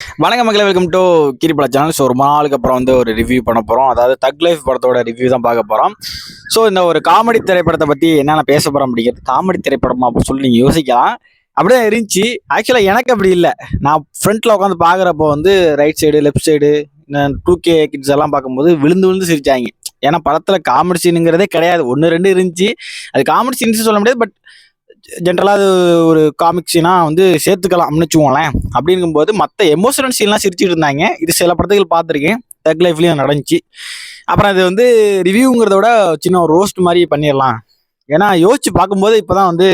வணக்கம் மக்களே, welcome to கிரிபலா channel. So ரொம்ப நாளுக்கு அப்புறம் வந்து ஒரு ரிவ்யூ பண்ண போகிறோம். அதாவது தக் லைஃப் படத்தோட ரிவ்யூ தான் பார்க்க போகிறோம். ஸோ இந்த ஒரு காமெடி திரைப்படத்தை பற்றி என்னென்ன பேச போகிறோம் அப்படிங்கிறது, காமெடி திரைப்படமா அப்படின்னு சொல்லி நீங்கள் யோசிக்கலாம். அப்படியே இருந்துச்சு. ஆக்சுவலாக எனக்கு அப்படி இல்லை. நான் ஃப்ரண்ட்டில் உட்காந்து பார்க்குறப்போ வந்து right side left side two K kids எல்லாம் பார்க்கும்போது விழுந்து விழுந்து சிரிச்சாங்க. ஏன்னா படத்தில் காமெடி சீனுங்கிறதே கிடையாது. ஒன்று ரெண்டு இருந்துச்சு. அது காமெடி சீன்ஸ் சொல்ல முடியாது. பட் ஜென்ரலாக அது ஒரு காமிக் சீனாக வந்து சேர்த்துக்கலாம்னு வச்சுக்கோங்களேன். அப்படிங்கும்போது மற்ற எமோஷனல் சீன்லாம் சிரிச்சுட்டு இருந்தாங்க. இது சில படத்துகள் பார்த்துருக்கேன், தக் லைஃப்லேயும் நடந்துச்சு. அப்புறம் அது வந்து ரிவ்யூங்கிறத விட சின்ன ஒரு ரோஸ்ட் மாதிரி பண்ணிடலாம். ஏன்னா யோசிச்சு பார்க்கும்போது இப்போ தான் வந்து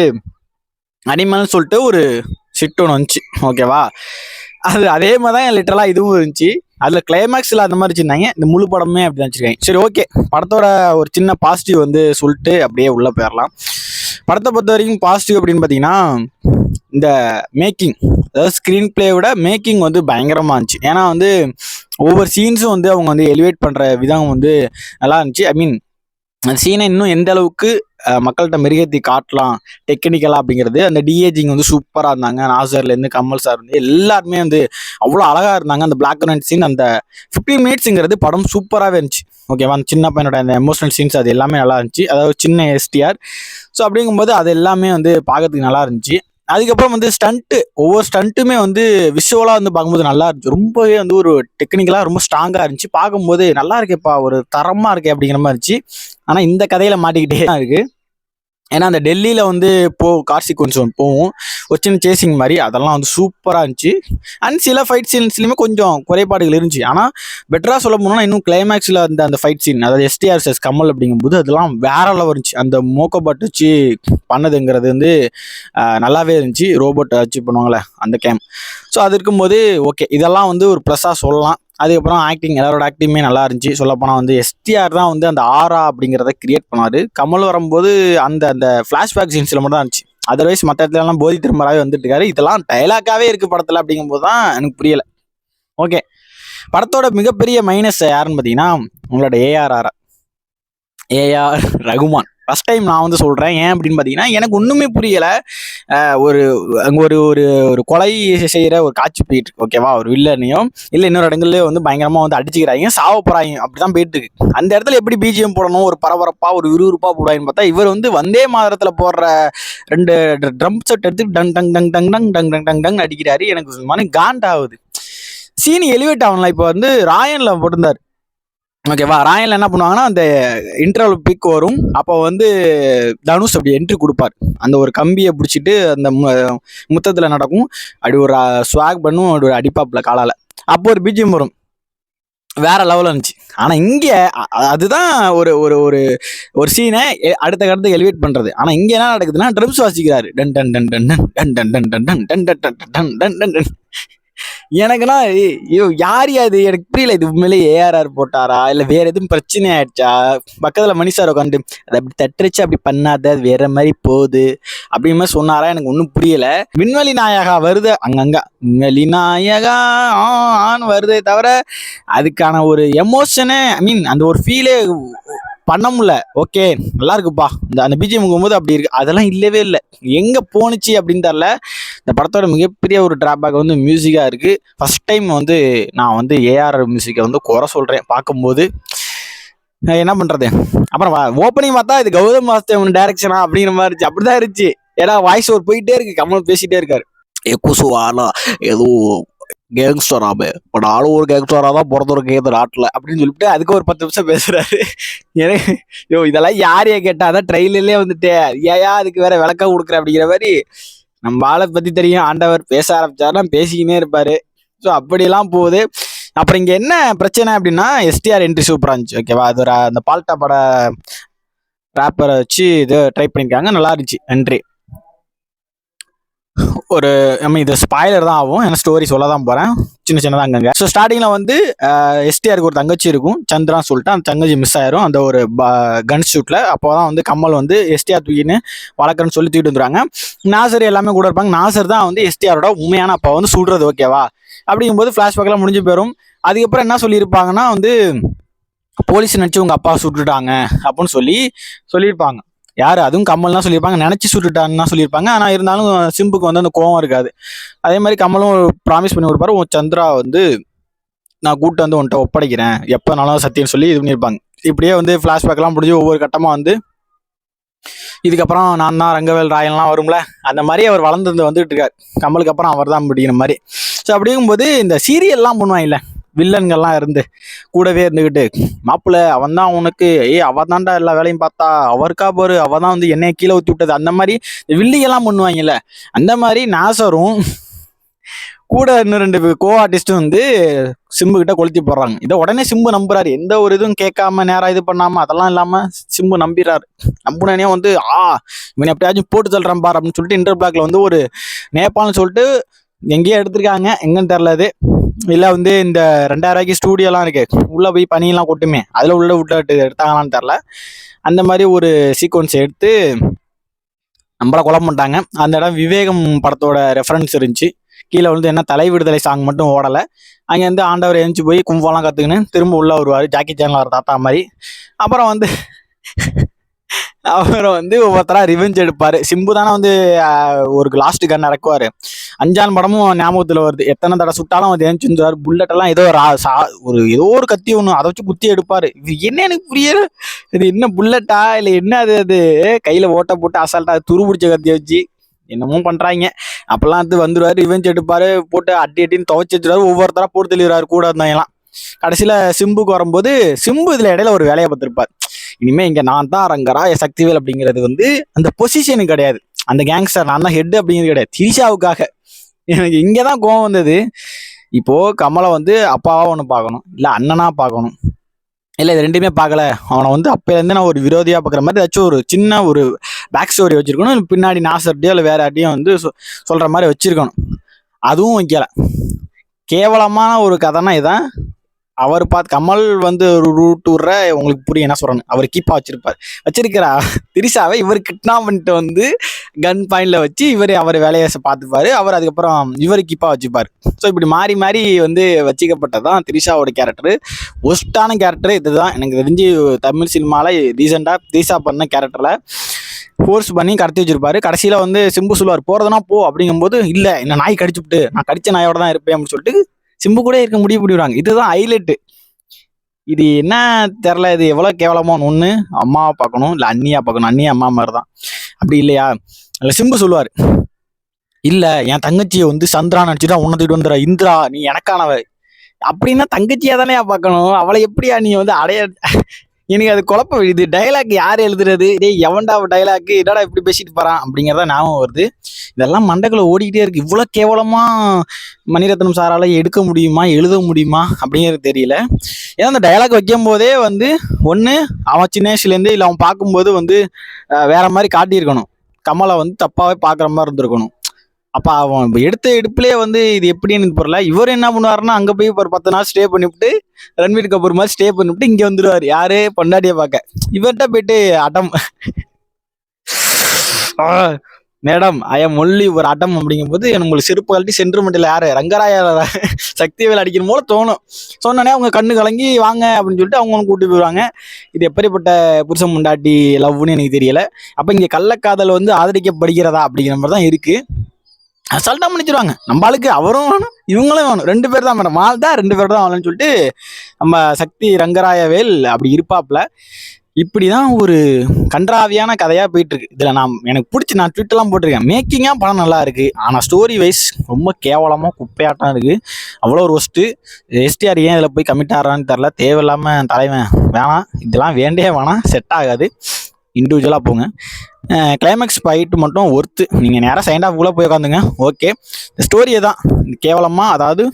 அனிமல்னு சொல்லிட்டு ஒரு சிட் ஒன்று வந்துச்சு, ஓகேவா? அது அதே மாதிரி தான் லிட்டரலாக இதுவும் இருந்துச்சு. அதில் கிளைமேக்ஸில் அந்த மாதிரி வச்சுருந்தாங்க. இந்த முழு படமே அப்படி தான் வச்சுருக்காங்க. சரி, ஓகே. படத்தோட ஒரு சின்ன பாசிட்டிவ் வந்து சொல்லிட்டு அப்படியே உள்ளே போயிடலாம். படத்தை பொறுத்த வரைக்கும் பாசிட்டிவ் அப்படின்னு பார்த்தீங்கன்னா, இந்த மேக்கிங், அதாவது ஸ்க்ரீன் பிளே விட மேக்கிங் வந்து பயங்கரமாக இருந்துச்சு. ஏன்னா வந்து ஒவ்வொரு சீன்ஸும் வந்து அவங்க வந்து எலிவேட் பண்ணுற விதம் வந்து நல்லா இருந்துச்சு. ஐ மீன் அந்த சீனை இன்னும் எந்த அளவுக்கு மக்கள்கிட்ட மிருகத்தி காட்டலாம் டெக்னிக்கலாக அப்படிங்கிறது. அந்த டிஏஜிங் வந்து சூப்பராக இருந்தாங்க. நாசர்லேருந்து கமல் சார் இருந்து எல்லாருமே வந்து அவ்வளோ அழகாக இருந்தாங்க. அந்த பிளாக் அண்ட் ஒயிட் சீன், அந்த 15 மினிட்ஸுங்கிறது படம் சூப்பராகவே இருந்துச்சு, ஓகேவா? அந்த சின்ன பையனோட அந்த எமோஷனல் சீன்ஸ் அது எல்லாமே நல்லா இருந்துச்சு. அதாவது சின்ன எஸ்டிஆர். ஸோ அப்படிங்கும்போது அது எல்லாமே வந்து பார்க்கறதுக்கு நல்லா இருந்துச்சு. அதுக்கப்புறம் வந்து ஸ்டண்ட்டு, ஒவ்வொரு ஸ்டண்ட்டுமே வந்து விஷுவலாக வந்து பார்க்கும்போது நல்லா இருந்துச்சு. ரொம்பவே வந்து ஒரு டெக்னிக்கலாக ரொம்ப ஸ்ட்ராங்காக இருந்துச்சு. பார்க்கும்போது நல்லா இருக்கேப்பா, ஒரு தரமாக இருக்கே அப்படிங்கிற மாதிரி இருந்துச்சு. ஆனால் இந்த கதையில் மாட்டிக்கிட்டே தான் இருக்குது. ஏன்னா அந்த டெல்லியில் வந்து கார் சீக்வன்ஸ் ஒன்று போகும், ஒரு சின்ன சேசிங் மாதிரி, அதெல்லாம் வந்து சூப்பராக இருந்துச்சு. அண்ட் சில ஃபைட் சீன்ஸ்லையுமே கொஞ்சம் குறைபாடுகள் இருந்துச்சு. ஆனால் பெட்டராக சொல்ல போனோம்னா இன்னும் கிளைமேக்ஸில் அந்த ஃபைட் சீன், அதாவது எஸ்டிஆர்எஸ் கமல் அப்படிங்கும்போது அதெல்லாம் வேற லெவல் இருந்துச்சு. அந்த மோக்கோபாட் வச்சு பண்ணதுங்கிறது வந்து நல்லாவே இருந்துச்சு. ரோபோட் வச்சு பண்ணுவாங்களே அந்த கேம். ஸோ அது இருக்கும்போது ஓகே, இதெல்லாம் வந்து ஒரு ப்ளஸ்ஸாக சொல்லலாம். அதுக்கப்புறம் ஆக்டிங், எல்லாரோட ஆக்டிங்குமே நல்லா இருந்துச்சு. சொல்லப்போனால் வந்து எஸ்டிஆர் தான் வந்து அந்த ஆரா அப்படிங்கிறத கிரியேட் பண்ணாரு. கமல் வரும்போது அந்த அந்த ஃப்ளாஷ்பேக் சீன்ஸில் மட்டும் தான் இருந்துச்சு. அதர்வைஸ் மற்ற இடத்துலலாம் போதி திரும்பராகவே வந்துட்டு இருக்காரு. இதெல்லாம் டைலாக்காகவே இருக்குது படத்தில் அப்படிங்கும்போது தான் எனக்கு புரியலை. ஓகே, படத்தோட மிகப்பெரிய மைனஸ் யாருன்னு பார்த்தீங்கன்னா உங்களோட ஏஆர் ரகுமான். ஃபஸ்ட் டைம் நான் வந்து சொல்கிறேன். ஏன் அப்படின்னு பார்த்தீங்கன்னா, எனக்கு ஒன்றுமே புரியலை. ஒரு அங்கே ஒரு ஒரு ஒரு கொலை செய்கிற ஒரு காட்சி போயிட்டு இருக்கு, ஓகேவா? ஒரு வில்லனையும் இல்லை இன்னொரு இடங்கள்லேயே வந்து பயங்கரமாக வந்து அடிச்சுக்கிறாங்க, சாவ போகிறாங்க, அப்படி தான் போயிட்டு இருக்கு. அந்த இடத்துல எப்படி பிஜிஎம் போடணும், ஒரு பரபரப்பாக ஒரு விறுவிறுப்பாக போடுவாங்கன்னு பார்த்தா, இவர் வந்து வந்தே மாதரத்தில் போடுற 2 ட்ரம் செட் எடுத்து tongue tongue tongue tongue tongue tongue tongue tongue tongue அடிக்கிறாரு. எனக்கு மன காண்டாகுது. சீனி எலிவேட் ஆகலாம். இப்போ வந்து ராயனில் போட்டிருந்தார், ஓகேவா? ராயனில் என்ன பண்ணுவாங்கன்னா, அந்த இன்டர்வல் பிக் வரும், அப்போ வந்து தனுஷ் அப்படி என்ட்ரி கொடுப்பார். அந்த ஒரு கம்பியை பிடிச்சிட்டு அந்த முத்தத்தில் நடக்கும், அப்படி ஒரு ஸ்வாக் பண்ணும், அப்படி ஒரு அடிப்பாப்பில் காலால். அப்போ ஒரு பிஜிஎம் வரும், வேற லெவலில் இருந்துச்சு. ஆனால் இங்கே அதுதான் ஒரு ஒரு ஒரு ஒரு சீனை அடுத்த கடத்துக்கு எலிவேட் பண்ணுறது. ஆனால் இங்கே என்ன நடக்குதுன்னா, ட்ரம்ஸ் வாசிக்கிறாரு, டன் டன் டன் டன் டன் டன் டன் டன் டன் டன் டன் டன் டன் டன் டன் டன். எனக்குன்னா ஐயோ யார் அது எனக்கு புரியல. இது உண்மையிலே ஏஆர்ஆர் போட்டாரா இல்லை வேற எதுவும் பிரச்சனை ஆயிடுச்சா? பக்கத்தில் மணி சார் உட்காந்து அதை அப்படி தட்டுச்சு, அப்படி பண்ணாத, அது வேற மாதிரி போகுது அப்படிங்கிற மாதிரி சொன்னாரா? எனக்கு ஒன்றும் புரியல. விண்வெளி நாயகா வருது அங்கங்க, விண்வெளி நாயகா ஆன்னு வருதே தவிர அதுக்கான ஒரு எமோஷனு, ஐ மீன் அந்த ஒரு ஃபீலே பண்ண முடியல. ஓகே, நல்லா இருக்குப்பா அந்த பிஜிஎம் போது அப்படி இருக்கு, அதெல்லாம் இல்லவே இல்லை. எங்கே போணுச்சு அப்படின்னு தெரில. இந்த படத்தோட மிகப்பெரிய ஒரு டிராபேக் வந்து மியூசிக்காக இருக்குது. ஃபர்ஸ்ட் டைம் வந்து நான் வந்து ஏஆர் மியூசிக்கை வந்து குறை சொல்கிறேன் பார்க்கும்போது. என்ன பண்ணுறது? அப்புறம் ஓப்பனிங் பார்த்தா இது கௌதம் வாசுதேவன் டைரக்ஷனா அப்படிங்கிற மாதிரி இருந்துச்சு. அப்படிதான் இருந்துச்சு. ஏன்னா வாய்ஸ் ஓவர் போயிட்டே இருக்கு, கமல் பேசிகிட்டே இருக்காரு. குசுவானா ஏதோ கேங்ஸ்டராமே, இப்போ நானும் ஒரு கேங்ஸ்டராக தான் பிறந்திருக்கேன் இந்த நாட்டில் அப்படின்னு சொல்லிட்டு அதுக்கு ஒரு 10 நிமிஷம் பேசுகிறாரு. எனக்கு யோ இதெல்லாம் யாரையே கேட்டால் அதான் ட்ரெயிலர்லேயே வந்துட்டு ஏயா அதுக்கு வேற விளக்கம் கொடுக்குற அப்படிங்கிற மாதிரி. நம்ம ஆளை பற்றி தெரியும், ஆண்டவர் பேச ஆரம்பிச்சாருன்னா பேசிக்கினே இருப்பார். ஸோ அப்படியெல்லாம் போகுது. அப்புறம் இங்கே என்ன பிரச்சனை அப்படின்னா, எஸ்டிஆர் என்ட்ரி சூப்பராக இருந்துச்சு, ஓகேவா? அது ஒரு அந்த பால்டா பட ரேப்பரை வச்சு இது ட்ரை பண்ணியிருக்காங்க, நல்லா இருந்துச்சு என்ட்ரி. ஒரு இது ஸ்பாய்லர் தான் ஆகும், ஏன்னா ஸ்டோரி சொல்ல தான் போகிறேன் சின்ன சின்னதாக அங்கங்க. ஸோ ஸ்டார்டிங்கில் வந்து எஸ்டிஆருக்கு ஒரு தங்கச்சி இருக்கும், சந்திரான்னு சொல்லிட்டு. அந்த தங்கச்சி மிஸ் ஆயிரும் அந்த ஒரு கன் ஷூட்டில். அப்போ தான் வந்து கமல் வந்து எஸ்டிஆர் தூக்கின்னு வளர்க்குறன்னு சொல்லி தூக்கிட்டு வந்துடுவாங்க. நாசர் எல்லாமே கூட இருப்பாங்க. நாசர் தான் வந்து எஸ்டிஆரோட உண்மையான அப்போ வந்து சுடுறது, ஓகேவா? அப்படிங்கும்போது ஃப்ளாஷ்பேக்லாம் முடிஞ்சு போயிடும். அதுக்கப்புறம் என்ன சொல்லியிருப்பாங்கன்னா வந்து போலீஸ் நினச்சி உங்கள் அப்பா சுட்டுட்டாங்க அப்படின்னு சொல்லியிருப்பாங்க. யாரு அதுவும் கமல் தான் சொல்லியிருப்பாங்க, நினைச்சு சுட்டுட்டான்னு தான் சொல்லியிருப்பாங்க. ஆனா இருந்தாலும் சிம்புக்கு வந்து அந்த கோவம் இருக்காது. அதே மாதிரி கமலும் ப்ராமிஸ் பண்ணி கொடுப்பாரு, உன் சந்திரா வந்து நான் கூட்டு வந்து உன்கிட்ட ஒப்படைக்கிறேன் எப்பனாலும் சத்தியம் சொல்லி இது பண்ணியிருப்பாங்க. இப்படியே வந்து ஃபிளாஷ்பேக்லாம் முடிஞ்சு ஒவ்வொரு கட்டமா வந்து இதுக்கப்புறம் நான் தான் ரங்கவேல் ராயன்லாம் வரும்ல, அந்த மாதிரி அவர் வளர்ந்து வந்துட்டு இருக்காரு. கமலுக்கு அப்புறம் அவர் தான் அப்படிங்கிற மாதிரி. ஸோ அப்படிங்கும்போது இந்த சீரியல்லாம் பண்ணுவாங்கல்ல, வில்லன்கள்லாம் இருந்து கூடவே இருந்துக்கிட்டு, மாப்பிள்ள அவன் தான் உனக்கு அவன் தான்டா எல்லா வேலையும் பார்த்தா, அவருக்கா பாரு அவ தான் வந்து என்னைய கீழே ஊற்றி விட்டது, அந்த மாதிரி வில்லிகள்லாம் பண்ணுவாங்கல்ல, அந்த மாதிரி நாசரும் கூட இன்னும் 2 கோ ஆர்டிஸ்டும் வந்து சிம்பு கிட்ட கொளுத்தி போடுறாங்க. இதை உடனே சிம்பு நம்புறாரு, எந்த ஒரு இதுவும் கேட்காம நேரம் இது பண்ணாம அதெல்லாம் இல்லாம சிம்பு நம்பிடுறாரு. நம்புனே வந்து இவன் எப்படியாச்சும் போட்டு தள்ளுறான் பார் அப்படின்னு சொல்லிட்டு இன்டர் பிளாக்ல வந்து ஒரு நேபாள்னு சொல்லிட்டு எங்கேயோ எடுத்திருக்காங்க, எங்கன்னு தெரில. அது இல்லை வந்து இந்த 2000 ரூபாய்க்கு ஸ்டூடியோலாம் இருக்கு, உள்ள போய் பனியெல்லாம் கொட்டுமே, அதில் உள்ள விட்டு எடுத்தாங்களான்னு தெரில. அந்த மாதிரி ஒரு சீக்வன்ஸ் எடுத்து நம்மள கொலை பண்ணிட்டாங்க. அந்த இடம் விவேகம் படத்தோட ரெஃபரன்ஸ் இருந்துச்சு. கீழே வந்து என்ன தலை விடுதலை சாங் மட்டும் ஓடலை. அங்கே வந்து ஆண்டவர் எழுந்து போய் கும்பலாம் கற்றுக்கின்னு திரும்ப உள்ள வருவார், ஜாக்கி சேனில் வர தாத்தா மாதிரி. அப்புறம் வந்து அப்புறம் வந்து ஒவ்வொருத்தரா ரிவெஞ்ச் எடுப்பாரு. சிம்பு தானே வந்து ஒரு லாஸ்ட் கன் இறக்குவாரு. 5ஆம் படமும் ஞாபகத்தில் வருது, எத்தனை தடவை சுட்டாலும் வந்து ஏஞ்சுருவாரு. புல்லட் எல்லாம் ஏதோ ஏதோ ஒரு கத்தி ஒன்று அதை வச்சு குத்தி எடுப்பாரு. இது என்ன எனக்கு புரியல, இது என்ன புல்லட்டா இல்லை என்ன அது? அது கையில ஓட்ட போட்டு அசால்ட்டா துரு பிடிச்ச கத்தியை வச்சு என்னமோ பண்றாங்க. அப்பெல்லாம் அது வந்துருவாரு, ரிவெஞ்ச் எடுப்பாரு, போட்டு அட்டின்னு துவைச்சு வச்சுருவாரு, ஒவ்வொருத்தரா போட்டு தெளிவாரு கூட இருந்தாங்கலாம். கடைசியில சிம்புக்கு வரும்போது சிம்பு இதுல இடையில ஒரு வேலையை பார்த்திருப்பார். இனிமே இங்க நான் தான் ரங்கராய சக்திவேல் அப்படிங்கிறது வந்து அந்த பொசிஷனுக்கு கிடையாது, அந்த கேங்ஸ்டர் நான் தான் ஹெட் அப்படிங்கிறது கிடையாது, திரிஷாவுக்காக. எனக்கு இங்கதான் கோவம் வந்தது. இப்போ கமலை வந்து அப்பாவா ஒன்று பார்க்கணும், இல்லை அண்ணனா பார்க்கணும், இல்லை இது ரெண்டுமே பார்க்கல, அவனை வந்து அப்போலேருந்து நான் ஒரு விரோதியாக பார்க்குற மாதிரி ஏதாச்சும் ஒரு சின்ன ஒரு பேக் ஸ்டோரி வச்சுருக்கணும், பின்னாடி நாசர்ட்டியோ இல்லை வேற யார்ட்டையும் வந்து சொல்கிற மாதிரி வச்சுருக்கணும். அதுவும் வைக்கல. கேவலமான ஒரு கதைனா இதான். அவர் பார்த்து கமல் வந்து ஒரு ரூட் விட்ற உங்களுக்கு புரியும் என்ன சொல்கிறேன்னு. அவர் கீப்பாக வச்சிருக்கிறா திரிஷாவை இவர் கிட்னாப் பண்ணிட்டு வந்து கன் பாயிண்டில் வச்சு அவர் வேலையை பார்த்துப்பாரு. அவர் அதுக்கப்புறம் இவர் கீப்பாக வச்சுப்பார். ஸோ இப்படி மாறி மாறி வந்து வச்சிக்கப்பட்டதான் திரிஷாவோட கேரக்டரு. ஒஸ்ட்டான கேரக்டர் இதுதான் எனக்கு தெரிஞ்சு. தமிழ் சினிமாவில் ரீசெண்டாக திரிஷா பண்ண கேரக்டரில் ஃபோர்ஸ் பண்ணி கடத்தி வச்சிருப்பாரு. கடைசியில் வந்து சிம்பு சொல்லுவார் போகிறதுனா போ அப்படிங்கும்போது, இல்லை என்ன நாய் கடிச்சுவிட்டு நான் கடிச்ச நாயோட தான் இருப்பேன் அப்படின்னு சொல்லிட்டு சிம்பு கூட இருக்க முடிவு பண்ணிடுவாங்க. இதுதான் ஹைலைட்டு. இது என்ன தெரில, இது எவ்வளோ கேவலமான ஒன்று. அம்மாவை பார்க்கணும் இல்லை அண்ணியா பார்க்கணும், அண்ணியா அம்மா மாதிரி தான். அப்படி இல்லையா? இல்லை சிம்பு சொல்லுவார், இல்லை என் தங்கச்சியை வந்து சந்திரா நினச்சிட்டா உன்னத்துக்கிட்டு வந்துடுற, இந்திரா நீ எனக்கானவ அப்படின்னா தங்கச்சியா தானே பார்க்கணும், அவளை எப்படியா நீ வந்து எனக்கு அது குழப்பம். இது டைலாக் யார் எழுதுறது? எவன்டா டைலாக், என்னடா இப்படி பேசிட்டு போறான் அப்படிங்கிறத ஞாபகம் வருது. இதெல்லாம் மண்டைக்குள்ள ஓடிக்கிட்டே இருக்கு. இவ்வளோ கேவலமா மணிரத்னம் சாரால எடுக்க முடியுமா, எழுத முடியுமா அப்படிங்கிறது தெரியல. ஏன்னா அந்த டைலாக் வைக்கும் போதே வந்து ஒன்று அவன் சின்ன வயசுலேருந்து இல்லை அவன் பார்க்கும்போது வந்து வேற மாதிரி காட்டியிருக்கணும், கமலை வந்து தப்பாவே பார்க்குற மாதிரி இருந்திருக்கணும். அப்போ அவன் எடுத்த எடுப்புலேயே வந்து இது எப்படின்னு போறல. இவர் என்ன பண்ணுவாருன்னா அங்கே போய் ஒரு 10 நாள் ஸ்டே பண்ணிவிட்டு, ரன்வீர் கபூர் மாதிரி ஸ்டே பண்ணிவிட்டு இங்கே வந்துடுவார். யாரு? பொண்டாட்டியை பார்க்க. இவர்கிட்ட போயிட்டு அடம் மேடம் ஐயம் ஒல்லி ஒரு அடம் அப்படிங்கும்போது உங்களுக்கு செருப்பு கழட்டி சென்டிமெண்ட்டில் யாரு ரங்கராய சக்திவேல் அடிக்கணும் போல தோணும். சொன்னோடனே அவங்க கண்ணு கலங்கி வாங்க அப்படின்னு சொல்லிட்டு அவங்களும் கூட்டி போயிடுவாங்க. இது எப்படிப்பட்ட புருஷன் முண்டாட்டி லவ்னு எனக்கு தெரியல. அப்போ இங்கே கள்ளக்காதல் வந்து ஆதரிக்கப்படுகிறதா அப்படிங்கிற மாதிரி தான் இருக்கு. அசால்ட்டா முடிச்சிருவாங்க. நம்ம ஆளுக்கு அவரும் வேணும் இவங்களும் வேணும், 2 பேர் தான் மேடம் ஆள் தான், 2 பேர் தான் வேணும்னு சொல்லிட்டு நம்ம சக்தி ரங்கராயவேல் அப்படி இருப்பாப்புல. இப்படிதான் ஒரு கன்றாவியான கதையா போயிட்டு இருக்கு. இதுல எனக்கு பிடிச்சி நான் ட்விட்டெல்லாம் போட்டிருக்கேன், மேக்கிங்கா படம் நல்லா இருக்கு, ஆனா ஸ்டோரி வைஸ் ரொம்ப கேவலமா குப்பையாட்டம் இருக்கு. அவ்வளோ ஒரு ஒஸ்ட்டு. எஸ்டிஆர் ஏன் இதில் போய் கமிட் ஆகிறான்னு தெரில. தேவையில்லாம தலைவன் வேணாம், இதெல்லாம் வேண்டே வேணாம், செட் ஆகாது. இண்டிவிஜுவலாக போங்க. கிளைமேக்ஸ் ஃபைட்டு மட்டும் ஒர்த்து. நீங்கள் நேராக செகண்ட் ஹாஃப் கூட போய் உட்காந்துங்க, ஓகே. இந்த ஸ்டோரியை தான் கேவலமாக, அதாவது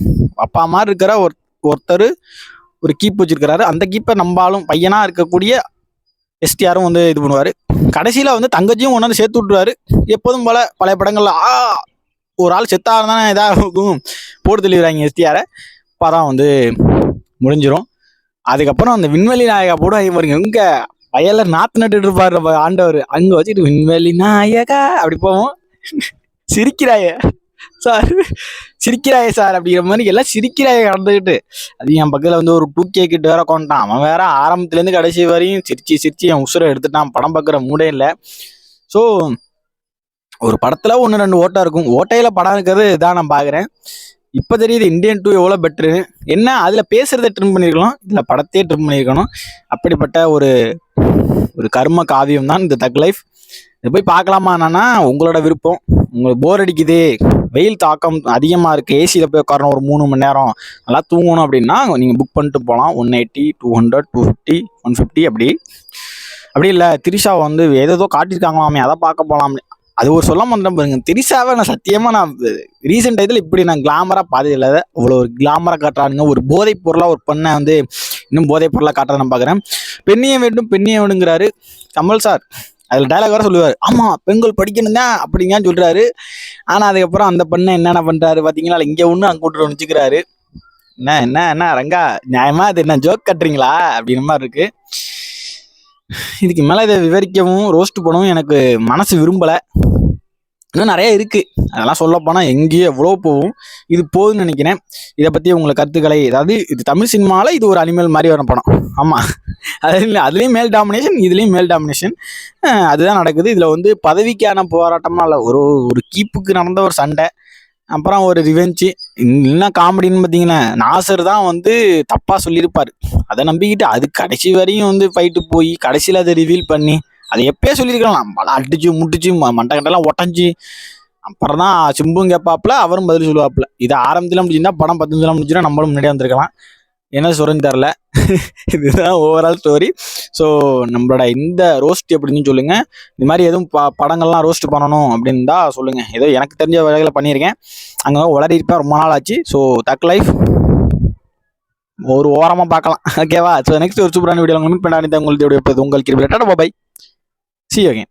அப்பா மாதிரி இருக்கிற ஒருத்தர் ஒரு கீப் வச்சிருக்கிறாரு, அந்த கீப்பை நம்பாலும் பையனாக இருக்கக்கூடிய எஸ்டிஆரும் வந்து இது பண்ணுவார். கடைசியில் வந்து தங்கச்சியும் ஒன்று சேர்த்து விட்டுருவாரு. எப்போதும் போல பழைய படங்கள்ல ஒரு ஆள் செத்தாக தானே இதாக போட்டு தெளிவுறாங்க எஸ்டிஆரை. அப்போ வந்து முடிஞ்சிடும். அதுக்கப்புறம் அந்த விண்வெளி நாயகா போடுவாங்க பாருங்க, எங்கே வயல்ல நாத்து நட்டு இருப்பாரு ஆண்டவர், அங்கே வச்சுட்டு விண்வெளி நாயகா அப்படி போவோம். சிரிக்கிறாய சார் சிரிக்கிறாயே சார் அப்படிங்கிற மாதிரி எல்லாம் சிரிக்கிறாயே கடந்துக்கிட்டு. அது என் பக்கத்தில் வந்து ஒரு 2K கிட்ட வேற கொண்டான். அவன் வேற ஆரம்பத்துலேருந்து கடைசி வரையும் சிரிச்சு சிரிச்சு என் உசுரை எடுத்துட்டான். படம் பார்க்குற மூடே இல்லை. ஸோ ஒரு படத்துல 1-2 ஓட்டை இருக்கும். ஓட்டையில படம் இருக்கிறது இதான் நான் பாக்குறேன். இப்ப தெரியுது இந்தியன் 2 எவ்வளவு பெட்ரு. என்ன அதுல பேசுறதை ட்ரிம் பண்ணிருக்கலாம், இதுல படத்தையே ட்ரிம் பண்ணிருக்கணும். அப்படிப்பட்ட ஒரு ஒரு கர்ம காவியம் தான் இந்த தக் லைஃப். இது போய் பார்க்கலாமா என்னன்னா உங்களோட விருப்பம். உங்களுக்கு போர் அடிக்குது, வெயில் தாக்கம் அதிகமாக இருக்குது, ஏசியில் போய் உட்காரணும் ஒரு 3 மணி நேரம், நல்லா தூங்கணும் அப்படின்னா நீங்கள் புக் பண்ணிட்டு போகலாம். 180, 200, 250, 150 அப்படி இல்லை திரிஷா வந்து ஏதோ காட்டியிருக்காங்களாமே அதை பார்க்க போகலாம். அது ஒரு சொல்ல மாட்டேன் பாருங்க. திரிஷாவை நான் சத்தியமாக நான் ரீசெண்ட் டயத்தில் இப்படி நான் கிளாமராக பார்த்தது இல்லை. அவ்வளோ ஒரு கிளாமராக காட்டுறானுங்க. ஒரு போதைப் பொருளாக ஒரு பெண்ணை வந்து இன்னும் போதைப் பொருளாக காட்டுறதை நான் பார்க்குறேன். பெண்ணிய வேண்டும் பெண்ணிய வேணுங்கிறாரு கமல் சார். அதில் டைலாக் வேறு சொல்லுவார், ஆமாம் பெண்கள் படிக்கணும் தான் அப்படிங்கன்னு சொல்கிறாரு. ஆனால் அதுக்கப்புறம் அந்த பெண்ணை என்னென்ன பண்ணுறாரு பார்த்தீங்களா, இங்கே ஒன்று அங்கே விட்டு வச்சுக்கிறாரு. என்ன என்ன என்ன ரங்கா நியாயமா அது என்ன ஜோக் கட்டுறீங்களா அப்படின்ற மாதிரி இருக்கு. இதுக்கு மேலே இதை விவரிக்கவும் ரோஸ்ட் பண்ணவும் எனக்கு மனசு விரும்பலை. இன்னும் நிறைய இருக்குது, அதெல்லாம் சொல்ல போனால் எங்கேயோ எவ்வளோ போகும். இது போகுதுன்னு நினைக்கிறேன். இதை பற்றி உங்களுக்கு கருத்துக்களை, அதாவது இது தமிழ் சினிமாவில் இது ஒரு அனிமல் மாதிரி வர படம். ஆமாம், அதுலேயும் மேல் டாமினேஷன், இதுலேயும் மேல் டாமினேஷன், அதுதான் நடக்குது. இதில் வந்து பதவிக்கான போராட்டமாக இல்லை, ஒரு ஒரு கீப்புக்கு நடந்த ஒரு சண்டை, அப்புறம் ஒரு ரிவெஞ்சு. என்ன காமெடின்னு பார்த்தீங்கன்னா நாசர் தான் வந்து தப்பாக சொல்லியிருப்பார். அதை நம்பிக்கிட்டு அது கடைசி வரையும் வந்து ஃபைட்டு போய் கடைசியில் அதை ரிவீல் பண்ணி அதை எப்பயே சொல்லியிருக்கலாம். அடிச்சு முட்டிச்சு மண்டை கண்டெல்லாம் ஒட்டஞ்சி அப்புறம் தான் சிம்பும் கேட்பாப்புல, அவரும் பதில் சொல்லுவாப்புல. இது ஆரம்பத்தில் முடிச்சுன்னா படம் 10 நிமிஷம் முடிச்சுன்னா நம்மளும் முன்னாடியே வந்திருக்கலாம். என்ன சொல்றேன்னு தெரில. இதுதான் ஓவரால் ஸ்டோரி. ஸோ நம்மளோட இந்த ரோஸ்ட் எப்படின்னு சொல்லுங்க. இந்த மாதிரி எதுவும் படங்கள்லாம் ரோஸ்ட் பண்ணணும் அப்படின்னு தான் சொல்லுங்க. ஏதோ எனக்கு தெரிஞ்ச வகையில் பண்ணியிருக்கேன். அங்கே வளரிருப்பேன், ரொம்ப நாள் ஆச்சு. ஸோ தக் லைஃப் ஒரு ஓரமாக பார்க்கலாம். ஓகேவா? ஸோ நெக்ஸ்ட் ஒரு சூப்பரான வீடியோ மீட் பண்ண உங்களுக்கு உங்கள் கிரிபிள். Tata bye. See you again.